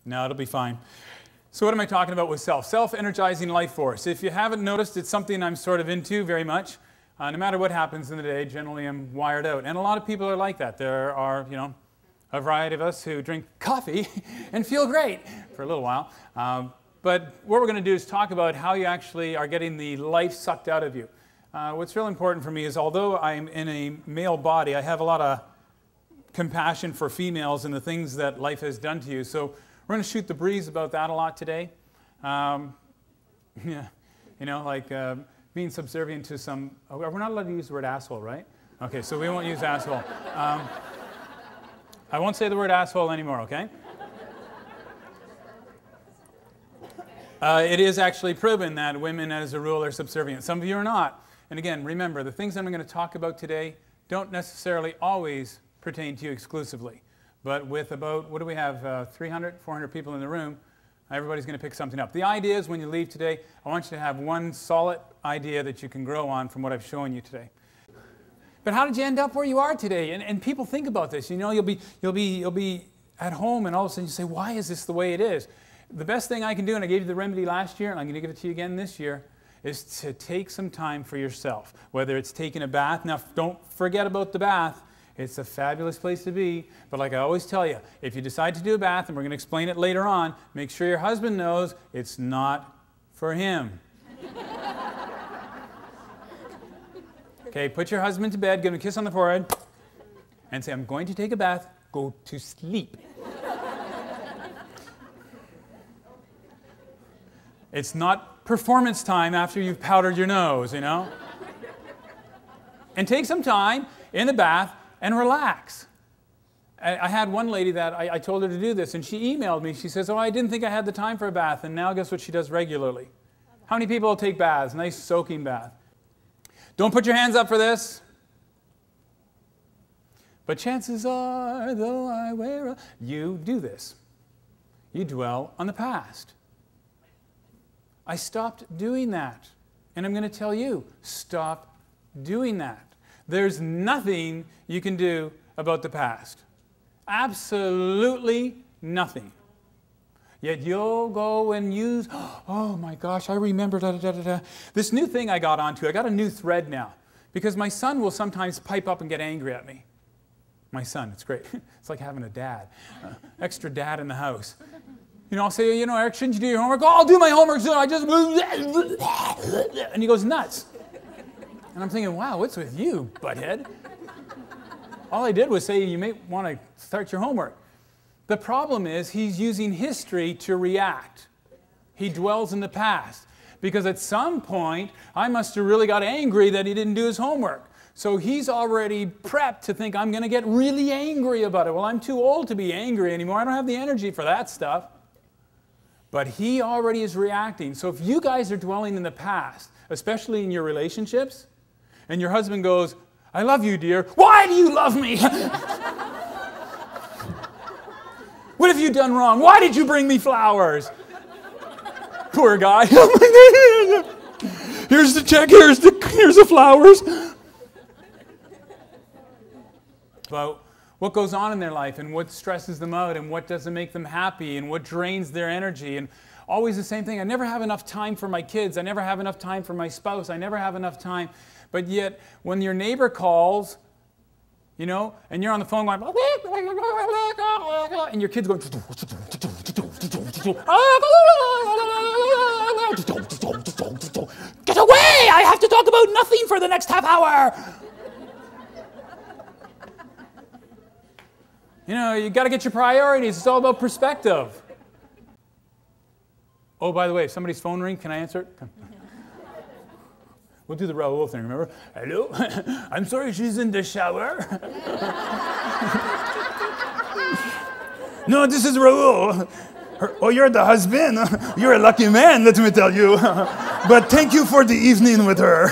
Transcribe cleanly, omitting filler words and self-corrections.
No, it'll be fine. So what am I talking about with self? Self-energizing life force. If you haven't noticed, it's something I'm sort of into very much. No matter what happens in the day, generally I'm wired out. And a lot of people are like that. There are, a variety of us who drink coffee and feel great for a little while. But what we're going to do is talk about how you actually are getting the life sucked out of you. What's real important for me is, although I'm in a male body, I have a lot of compassion for females and the things that life has done to you. So we're going to shoot the breeze about that a lot today. Being subservient to some... we're not allowed to use the word asshole, right? Okay, so we won't use asshole. I won't say the word asshole anymore, okay? It is actually proven that women, as a rule, are subservient. Some of you are not. And again, remember, the things I'm going to talk about today don't necessarily always pertain to you exclusively. But with about, what do we have, 300, 400 people in the room, everybody's going to pick something up. The idea is when you leave today, I want you to have one solid idea that you can grow on from what I've shown you today. But how did you end up where you are today? And people think about this. You'll be at home and all of a sudden you say, why is this the way it is? The best thing I can do, and I gave you the remedy last year, and I'm going to give it to you again this year, is to take some time for yourself. Whether it's taking a bath. Now, don't forget about the bath. It's a fabulous place to be. But like I always tell you, if you decide to do a bath, and we're going to explain it later on, make sure your husband knows it's not for him. Okay, put your husband to bed, give him a kiss on the forehead, and say, I'm going to take a bath, go to sleep. It's not performance time after you've powdered your nose, And take some time in the bath and relax. I had one lady that I told her to do this, and she emailed me. She says, I didn't think I had the time for a bath, and now guess what she does regularly? How many people take baths? Nice soaking bath. Don't put your hands up for this. But chances are, though I wear you do this. You dwell on the past. I stopped doing that. And I'm going to tell you, stop doing that. There's nothing you can do about the past. Absolutely nothing. Yet you'll go and use, oh my gosh, I remember this new thing I got onto. I got a new thread now. Because my son will sometimes pipe up and get angry at me. My son, it's great. It's like having a dad. Extra dad in the house. I'll say, Eric, shouldn't you do your homework? Oh, I'll do my homework soon. I just... And he goes nuts. And I'm thinking, wow, what's with you, butthead? All I did was say, you may want to start your homework. The problem is he's using history to react. He dwells in the past. Because at some point, I must have really got angry that he didn't do his homework. So he's already prepped to think, I'm going to get really angry about it. Well, I'm too old to be angry anymore. I don't have the energy for that stuff. But he already is reacting. So if you guys are dwelling in the past, especially in your relationships, and your husband goes, I love you, dear. Why do you love me? What have you done wrong? Why did you bring me flowers? Poor guy. Here's the check, here's the flowers. But what goes on in their life, and what stresses them out, and what doesn't make them happy, and what drains their energy, and always the same thing. I never have enough time for my kids. I never have enough time for my spouse. I never have enough time. But yet, when your neighbor calls, and you're on the phone going, and your kid's going, get away! I have to talk about nothing for the next half hour. You got to get your priorities. It's all about perspective. Oh, by the way, if somebody's phone rings, can I answer it? We'll do the Raoul thing, remember? Hello? I'm sorry, she's in the shower. No, this is Raoul. Oh, you're the husband. You're a lucky man, let me tell you. But thank you for the evening with her.